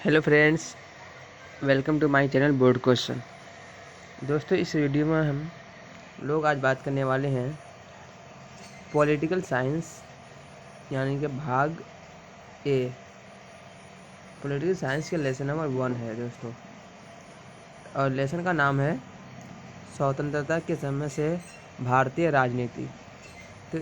Hello friends, welcome to my channel board question. दोस्तों, इस video में हम लोग आज बात करने वाले हैं पॉलिटिकल साइंस यानी कि भाग ए। पॉलिटिकल साइंस के लेसन नंबर 1 है दोस्तों, और लेसन का नाम है स्वतंत्रता के समय से भारतीय राजनीति। तो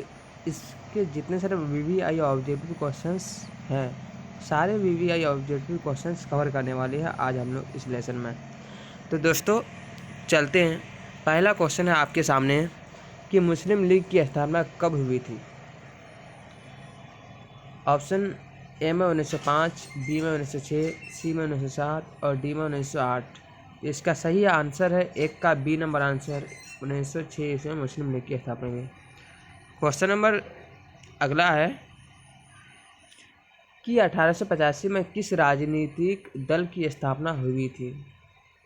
इसके जितने सारे वीवीआई ऑब्जेक्टिव क्वेश्चंस हैं, सारे वीवीआई ऑब्जेक्टिव क्वेश्चंस कवर करने वाले हैं आज हम लोग इस लेसन में। तो दोस्तों चलते हैं। पहला क्वेश्चन है आपके सामने कि मुस्लिम लीग की स्थापना कब हुई थी। ऑप्शन ए में 1905, बी में 1906, सी में 1907 और डी में 1908। इसका सही आंसर है एक का बी नंबर आंसर, 1906 ईस्वी में मुस्लिम लीग की स्थापना हुई। क्वेश्चन नंबर अगला है कि 1885 में किस राजनीतिक दल की स्थापना हुई थी।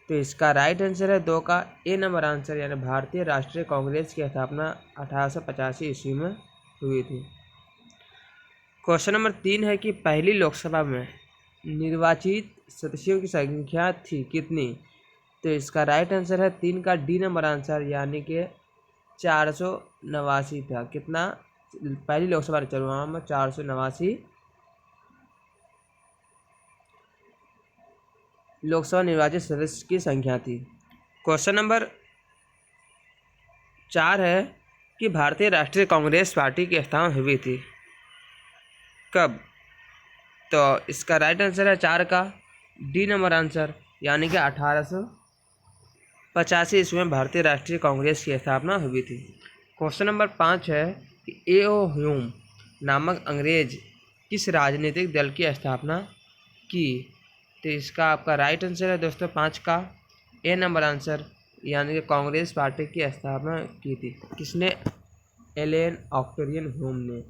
तो इसका राइट आंसर है 2 का ए नंबर आंसर, यानी भारतीय राष्ट्रीय कांग्रेस की स्थापना 1885 ईस्वी में हुई थी। क्वेश्चन नंबर 3 है कि पहली लोकसभा में निर्वाचित सदस्यों की संख्या थी कितनी। तो इसका राइट आंसर है 3 का डी नंबर आंसर, यानी कि 489 था। कितना पहली लोकसभा चुनाव में 489 लोकसभा निर्वाचित सदस्य की संख्या थी। क्वेश्चन नंबर 4 है कि भारतीय राष्ट्रीय कांग्रेस पार्टी की स्थापना हुई थी कब। तो इसका राइट आंसर है 4 का डी नंबर आंसर, यानी कि 1885 ईस्वी में भारतीय राष्ट्रीय कांग्रेस की स्थापना हुई थी। क्वेश्चन नंबर 5 है कि ए.ओ. ह्यूम नामक अंग्रेज किस राजनीतिक दल की स्थापना की। तो इसका आपका राइट आंसर है दोस्तों 5 का ए नंबर आंसर, यानी कि कांग्रेस पार्टी की स्थापना की थी। किसने? एलन ऑक्टेवियन ह्यूम ने,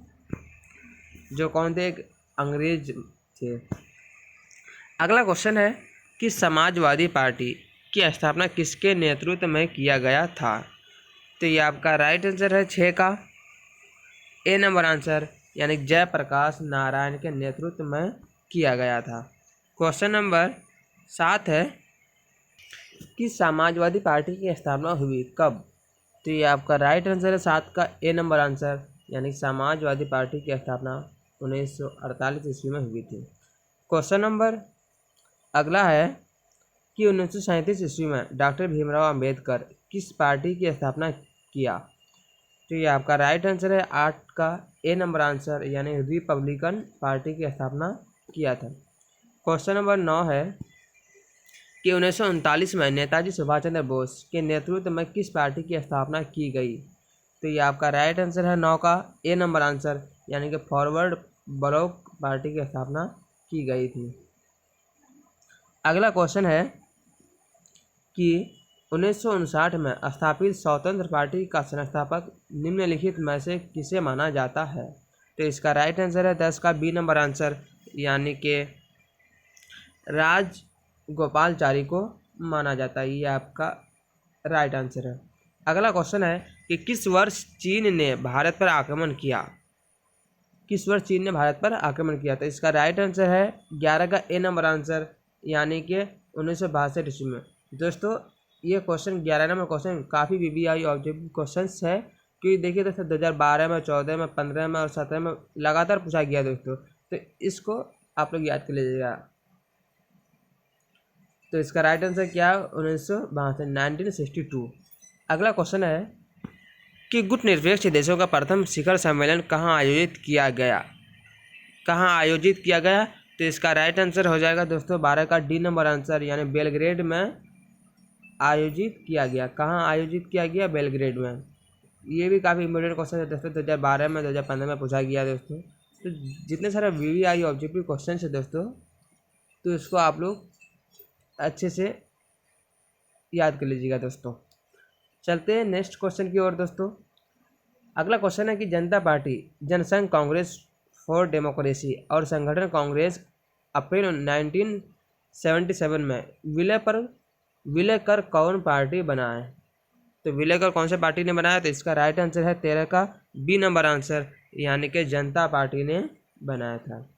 जो कौन थे? एक अंग्रेज थे। अगला क्वेश्चन है कि समाजवादी पार्टी की स्थापना किसके नेतृत्व में किया गया था। तो ये आपका राइट आंसर है 6 का ए नंबर आंसर, यानी जयप्रकाश नारायण के नेतृत्व में किया गया था। क्वेश्चन नंबर 7 है कि समाजवादी पार्टी की स्थापना हुई कब। तो ये आपका राइट आंसर है 7 का ए नंबर आंसर, यानी समाजवादी पार्टी की स्थापना 1948 ईस्वी में हुई थी। क्वेश्चन नंबर अगला है कि 1937 ईस्वी में डॉक्टर भीमराव अंबेडकर किस पार्टी की स्थापना किया। तो ये आपका राइट आंसर है 8 का ए नंबर आंसर, यानी रिपब्लिकन पार्टी की स्थापना किया था। क्वेश्चन नंबर 9 है कि 1939 में नेताजी सुभाष चंद्र बोस के नेतृत्व में किस पार्टी की स्थापना की गई। तो ये आपका राइट आंसर है 9 का ए नंबर आंसर, यानी कि फॉरवर्ड ब्लॉक पार्टी की स्थापना की गई थी। अगला क्वेश्चन है कि 1959 में स्थापित स्वतंत्र पार्टी का संस्थापक निम्नलिखित में से किसे माना जाता है। तो इसका राइट आंसर है 10 का बी नंबर आंसर, यानी कि राजगोपालचारी को माना जाता है। ये आपका राइट आंसर है। अगला क्वेश्चन है कि किस वर्ष चीन ने भारत पर आक्रमण किया। किस वर्ष चीन ने भारत पर आक्रमण किया। तो इसका राइट आंसर है 11 का ए नंबर आंसर, यानी कि 1962 ईस्वी में। दोस्तों ये क्वेश्चन 11 नंबर क्वेश्चन काफ़ी वीवीआई ऑब्जेक्टिव क्वेश्चंस है, क्योंकि देखिए दोस्तों 2012 में, 14 में, 15 में और 17 में लगातार पूछा गया दोस्तों। तो इसको आप लोग याद कर लीजिएगा। तो इसका राइट आंसर क्या है? 1962। अगला क्वेश्चन है कि गुटनिरपेक्ष देशों का प्रथम शिखर सम्मेलन कहाँ आयोजित किया गया। कहाँ आयोजित किया गया। तो इसका राइट आंसर हो जाएगा दोस्तों 12 का डी नंबर आंसर, यानी बेलग्रेड में आयोजित किया गया। कहाँ आयोजित किया गया? बेलग्रेड में। ये भी काफ़ी इंपॉर्टेंट क्वेश्चन है दोस्तों, 2012 में, 2015 में पूछा गया दोस्तों। तो जितने सारे वीवीआई ऑब्जेक्टिव क्वेश्चन है दोस्तों, तो इसको आप लोग अच्छे से याद कर लीजिएगा दोस्तों। चलते हैं नेक्स्ट क्वेश्चन की ओर दोस्तों। अगला क्वेश्चन है कि Janata party, Jansangh Congress for democracy और संगठन कांग्रेस अप्रैल 1977 में विलय कर कौन पार्टी बनाए। तो विलय कर कौन से पार्टी ने बनाया। तो इसका राइट आंसर है 13 का बी नंबर आंसर, यानी कि जनता पार्टी ने बनाया था।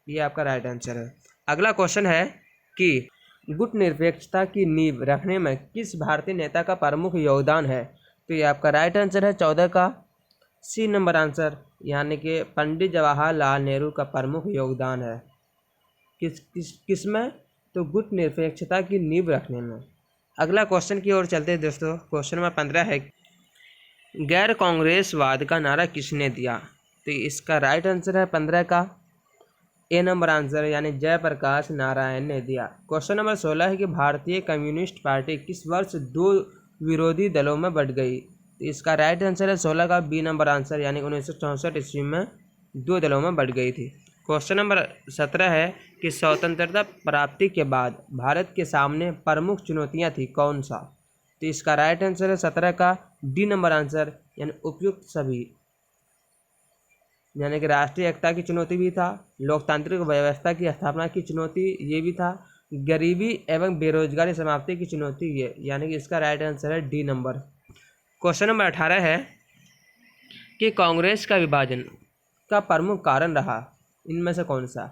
ये आपका राइट आंसर है। अगला क्वेश्चन है कि गुटनिरपेक्षता की नींव रखने में किस भारतीय नेता का प्रमुख योगदान है? तो ये आपका राइट आंसर है 14 का सी नंबर आंसर, यानी कि पंडित जवाहरलाल नेहरू का प्रमुख योगदान है किस में? तो गुटनिरपेक्षता की नींव रखने में। अगला क्वेश्चन की ओर चलते हैं दोस्तों। क्वेश्चन नंबर 15 है, गैर कांग्रेसवाद का नारा किसने दिया? तो इसका राइट आंसर है 15 का ए नंबर आंसर, यानी जयप्रकाश नारायण ने दिया। क्वेश्चन नंबर 16 है कि भारतीय कम्युनिस्ट पार्टी किस वर्ष दो विरोधी दलों में बढ़ गई? तो इसका राइट आंसर है 16 का बी नंबर आंसर, यानी 1964 ईस्वी में दो दलों में बढ़ गई थी। क्वेश्चन नंबर 17 है कि स्वतंत्रता प्राप्ति के बाद भारत के सामने प्रमुख चुनौतियां थी, कौन सा? तो इसका राइट आंसर है 17 का डी नंबर आंसर, यानी उपयुक्त सभी, यानी कि राष्ट्रीय एकता की चुनौती भी था, लोकतांत्रिक व्यवस्था की स्थापना की चुनौती ये भी था, गरीबी एवं बेरोजगारी समाप्ति की चुनौती ये, यानी कि इसका राइट आंसर है डी नंबर। क्वेश्चन नंबर 18 है कि कांग्रेस का विभाजन का प्रमुख कारण रहा, इनमें से कौन सा?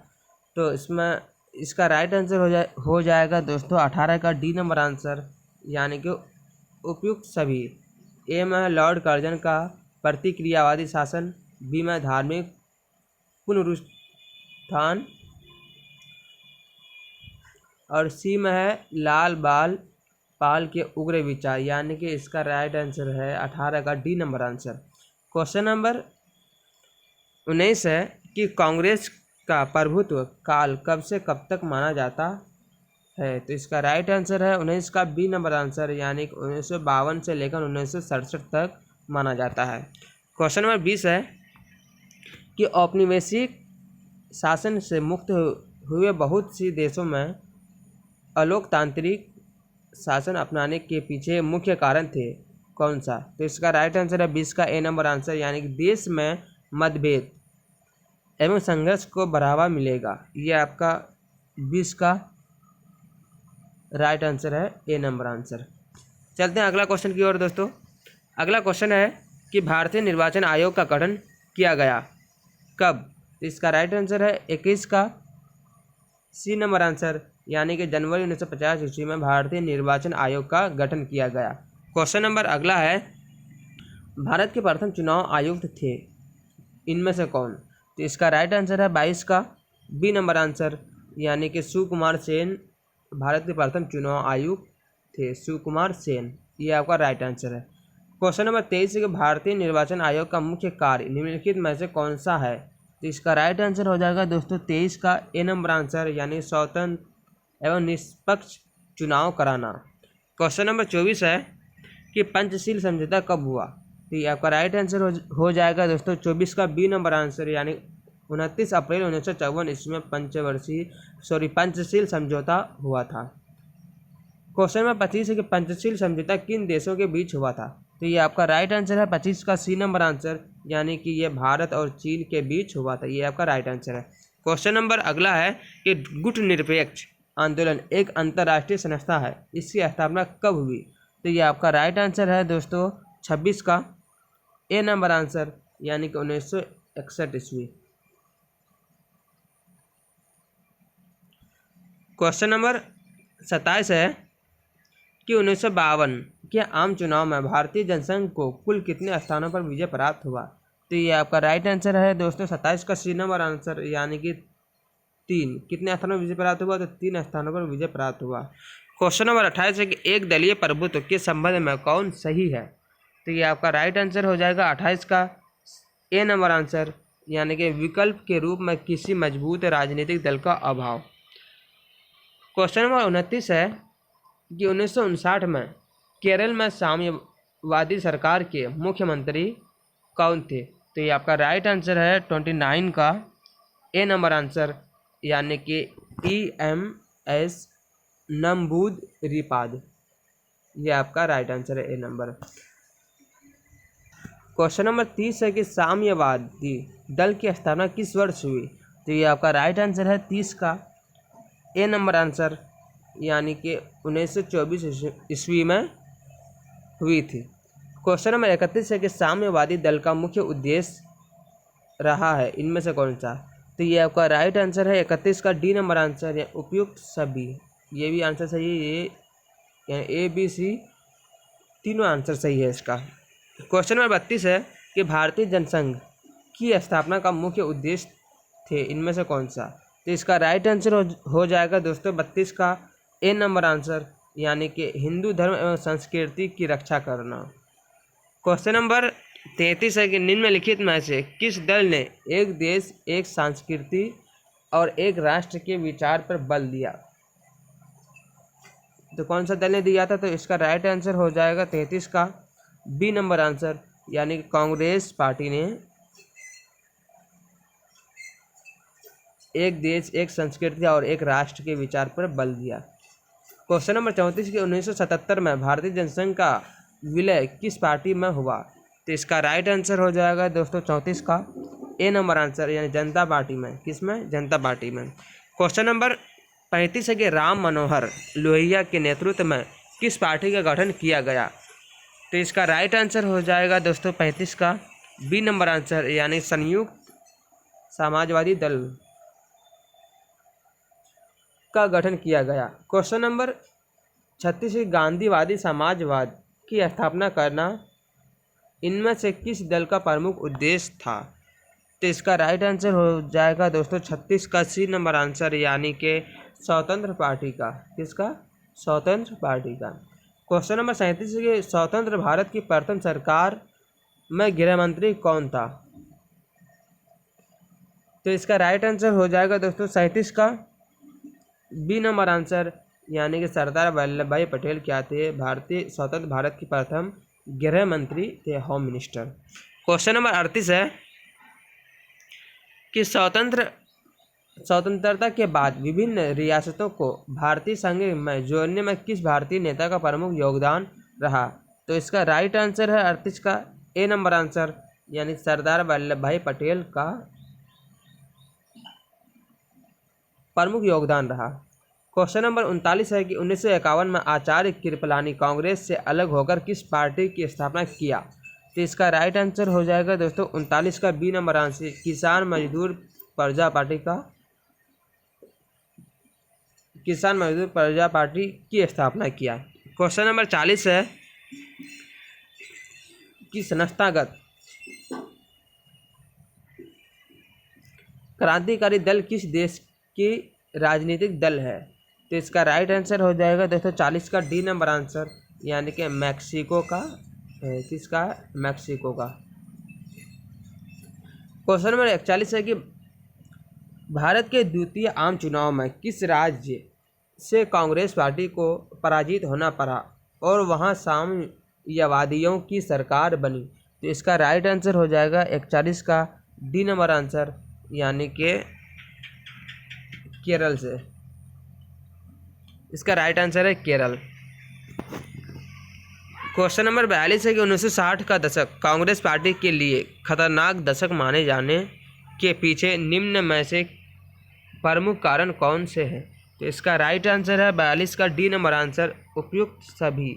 तो इसमें इसका राइट आंसर हो जाएगा दोस्तों 18 का डी नंबर आंसर, यानी कि उपयुक्त सभी। ए में लॉर्ड कर्जन का प्रतिक्रियावादी शासन, बी में धार्मिक पुनरुत्थान, और सी में है लाल बाल पाल के उग्र विचार, यानी कि इसका राइट आंसर है 18 का D number answer. Question number 19 है कि कांग्रेस का प्रभुत्व काल कब से कब तक माना जाता है? तो इसका राइट आंसर है 19 का बी नंबर आंसर, यानी 1952 से लेकर 1967 तक माना जाता है। क्वेश्चन नंबर 20 है कि औपनिवेशिक शासन से मुक्त हुए बहुत सी देशों में अलोकतांत्रिक शासन अपनाने के पीछे मुख्य कारण थे, कौन सा? तो इसका राइट आंसर है 20 का ए नंबर आंसर, यानी कि देश में मतभेद एवं संघर्ष को बढ़ावा मिलेगा, ये आपका 20 का राइट आंसर है ए नंबर आंसर। चलते हैं अगला क्वेश्चन की ओर दोस्तों। अगला क्वेश्चन है कि भारतीय निर्वाचन आयोग का गठन किया गया कब? तो इसका राइट आंसर है 21 का सी नंबर आंसर, यानी कि जनवरी 1950 ईस्वी में भारतीय निर्वाचन आयोग का गठन किया गया। क्वेश्चन नंबर अगला है, भारत के प्रथम चुनाव आयुक्त थे, इनमें से कौन? तो इसका राइट आंसर है 22 का बी नंबर आंसर, यानी कि सुकुमार सेन भारत के प्रथम चुनाव आयुक्त थे, सुकुमार सेन, ये आपका राइट आंसर है। क्वेश्चन नंबर 23 है कि भारतीय निर्वाचन आयोग का मुख्य कार्य निम्नलिखित में से कौन सा है? तो इसका राइट आंसर हो जाएगा दोस्तों 23 का ए नंबर आंसर, यानी स्वतंत्र एवं निष्पक्ष चुनाव कराना। क्वेश्चन नंबर 24 है कि पंचशील समझौता कब हुआ? तो ये आपका राइट आंसर हो जाएगा दोस्तों 24 का बी नंबर आंसर, यानी 29 अप्रैल 1954 ईस्वी में पंचशील समझौता हुआ था। क्वेश्चन नंबर 25 है कि पंचशील समझौता किन देशों के बीच हुआ था? तो ये आपका राइट आंसर है 25 का सी नंबर आंसर, यानी कि ये भारत और चीन के बीच हुआ था, ये आपका राइट आंसर है। क्वेश्चन नंबर अगला है कि गुटनिरपेक्ष आंदोलन एक अंतर्राष्ट्रीय संस्था है, इसकी स्थापना कब हुई? तो ये आपका राइट आंसर है दोस्तों 26 का ए नंबर आंसर, यानी कि 1961 ईस्वी। क्वेश्चन नंबर 27 है कि 1952 के आम चुनाव में भारतीय जनसंघ को कुल कितने स्थानों पर विजय प्राप्त हुआ? तो ये आपका राइट आंसर है दोस्तों 27 का सी नंबर आंसर, यानी कि 3। कितने स्थानों पर विजय प्राप्त हुआ? तो 3 स्थानों पर विजय प्राप्त हुआ। क्वेश्चन नंबर 28 है कि एक दलीय प्रभुत्व के संबंध में कौन सही है? तो ये आपका राइट आंसर हो जाएगा 28 का ए नंबर आंसर, यानी कि विकल्प के रूप में किसी मजबूत राजनीतिक दल का अभाव। क्वेश्चन नंबर 29 है कि 1959 में केरल में साम्यवादी सरकार के मुख्यमंत्री कौन थे? तो ये आपका राइट आंसर है 29 का ए नंबर आंसर, यानी कि EMS नंबूदरीपाद, ये आपका राइट आंसर है ए नंबर। क्वेश्चन नंबर 30 है कि साम्यवादी दल की स्थापना किस वर्ष हुई? तो ये आपका राइट आंसर है 30 का ए नंबर आंसर, यानी कि 1924 ईस्वी में हुई थी। क्वेश्चन नंबर 31 है कि साम्यवादी दल का मुख्य उद्देश्य रहा है, इनमें से कौन सा? तो ये आपका राइट आंसर है 31 का डी नंबर आंसर, या उपयुक्त सभी, ये भी आंसर सही है, ये यानी ए बी सी तीनों आंसर सही है इसका। क्वेश्चन नंबर 32 है कि भारतीय जनसंघ की स्थापना का मुख्य उद्देश्य थे इनमें से कौन सा। तो इसका राइट आंसर हो जाएगा दोस्तों 32 का ए नंबर आंसर, यानी कि हिंदू धर्म एवं संस्कृति की रक्षा करना। क्वेश्चन नंबर 33 है कि निम्नलिखित में से किस दल ने एक देश एक संस्कृति और एक राष्ट्र के विचार पर बल दिया। तो कौन सा दल ने दिया था, तो इसका राइट आंसर हो जाएगा 33 का बी नंबर आंसर, यानी कि कांग्रेस पार्टी ने एक देश एक संस्कृति और एक राष्ट्र के विचार पर बल दिया। क्वेश्चन नंबर 34 के 1977 में भारतीय जनसंघ का विलय किस पार्टी में हुआ। तो इसका राइट आंसर हो जाएगा दोस्तों 34 का ए नंबर आंसर, यानी जनता पार्टी में। किस में? जनता पार्टी में। क्वेश्चन नंबर 35 है कि राम मनोहर लोहिया के नेतृत्व में किस पार्टी का गठन किया गया। तो इसका राइट आंसर हो जाएगा दोस्तों 35 का बी नंबर आंसर, यानी संयुक्त समाजवादी दल का गठन किया गया। क्वेश्चन नंबर 36 गांधीवादी समाजवाद की स्थापना करना इनमें से किस दल का प्रमुख उद्देश्य था। तो इसका राइट आंसर हो जाएगा दोस्तों 36 का सी नंबर आंसर, यानी कि स्वतंत्र पार्टी का। किसका? स्वतंत्र पार्टी का। क्वेश्चन नंबर 37 के स्वतंत्र भारत की प्रथम सरकार में गृह मंत्री कौन था। तो इसका राइट आंसर हो जाएगा दोस्तों 37 का बी नंबर आंसर, यानी कि सरदार वल्लभ भाई पटेल क्या थे, भारतीय स्वतंत्र भारत की प्रथम गृह मंत्री थे, होम मिनिस्टर। क्वेश्चन नंबर 38 है कि स्वतंत्रता के बाद विभिन्न रियासतों को भारतीय संघ में जोड़ने में किस भारतीय नेता का प्रमुख योगदान रहा। तो इसका राइट आंसर है 38 का ए नंबर आंसर, यानी सरदार वल्लभ भाई पटेल का प्रमुख योगदान रहा। क्वेश्चन नंबर 39 है कि 1951 में आचार्य कृपलानी कांग्रेस से अलग होकर किस पार्टी की स्थापना किया। तो इसका राइट आंसर हो जाएगा दोस्तों 39 का बी नंबर आंसर, किसान मजदूर प्रजा पार्टी का, किसान मजदूर प्रजा पार्टी की स्थापना किया। क्वेश्चन नंबर 40 है कि संस्थागत क्रांतिकारी दल किस देश की राजनीतिक दल है। तो इसका राइट आंसर हो जाएगा दोस्तों 40 का डी नंबर आंसर, यानी कि मैक्सिको का। किसका? मैक्सिको का। क्वेश्चन नंबर 41 है कि भारत के द्वितीय आम चुनाव में किस राज्य से कांग्रेस पार्टी को पराजित होना पड़ा और वहां साम्यवादियों की सरकार बनी। तो इसका राइट आंसर हो जाएगा 41 का डी नंबर आंसर, यानी कि केरल से। इसका राइट आंसर है केरल। क्वेश्चन नंबर 42 है कि 1960 का दशक कांग्रेस पार्टी के लिए खतरनाक दशक माने जाने के पीछे निम्न में से प्रमुख कारण कौन से हैं। तो इसका राइट आंसर है 42 का डी नंबर आंसर, उपयुक्त सभी।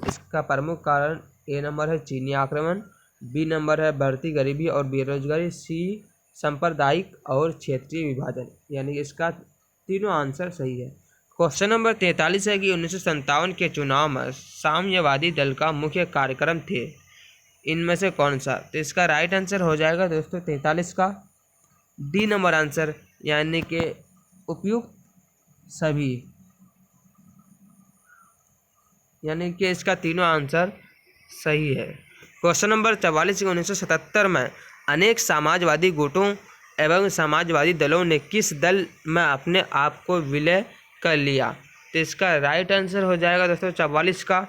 इसका प्रमुख कारण ए नंबर है चीनी आक्रमण, बी नंबर है बढ़ती गरीबी और बेरोजगारी, सी सांप्रदायिक और क्षेत्रीय विभाजन, यानी इसका तीनों आंसर सही है। क्वेश्चन नंबर 43 है कि 1957 के चुनाव में साम्यवादी दल का मुख्य कार्यक्रम थे इनमें से कौन सा। तो इसका राइट आंसर हो जाएगा दोस्तों 43 का डी नंबर आंसर, यानी कि उपयुक्त सभी, यानी कि इसका तीनों आंसर सही है। क्वेश्चन नंबर 44 1977 में अनेक समाजवादी गुटों एवं समाजवादी दलों ने किस दल में अपने आप को विलय कर लिया। तो इसका राइट आंसर हो जाएगा दोस्तों 44 का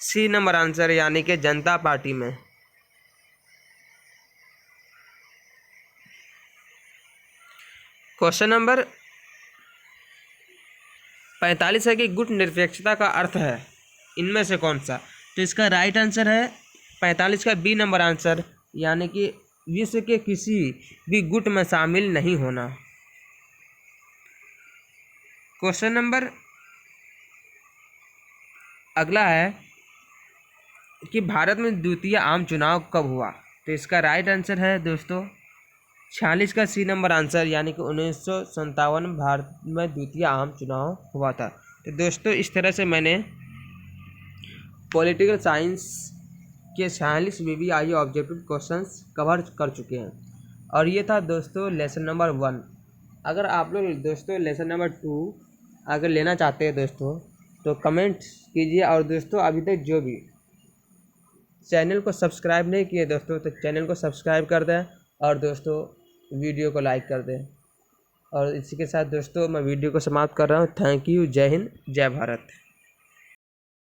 सी नंबर आंसर, यानी कि जनता पार्टी में। क्वेश्चन नंबर 45 है कि गुट निरपेक्षता का अर्थ है इनमें से कौन सा। तो इसका राइट आंसर है 45 का बी नंबर आंसर, यानी कि विश्व के किसी भी गुट में शामिल नहीं होना। क्वेश्चन नंबर अगला है कि भारत में द्वितीय आम चुनाव कब हुआ। तो इसका राइट आंसर है दोस्तों 46 का सी नंबर आंसर, यानी कि 1957 भारत में द्वितीय आम चुनाव हुआ था। तो दोस्तों इस तरह से मैंने पॉलिटिकल साइंस के 46 VVIE ऑब्जेक्टिव क्वेश्चंस कवर कर चुके हैं। और ये था दोस्तों लेसन नंबर 1। अगर आप लोग दोस्तों लेसन नंबर 2 अगर लेना चाहते हैं दोस्तों तो कमेंट कीजिए। और दोस्तों अभी तक जो भी चैनल को सब्सक्राइब नहीं किए दोस्तों तो चैनल को सब्सक्राइब कर दें और दोस्तों वीडियो को लाइक कर दें। और इसी के साथ दोस्तों मैं वीडियो को समाप्त कर रहा हूँ। Thank you. जय हिंद, जय भारत।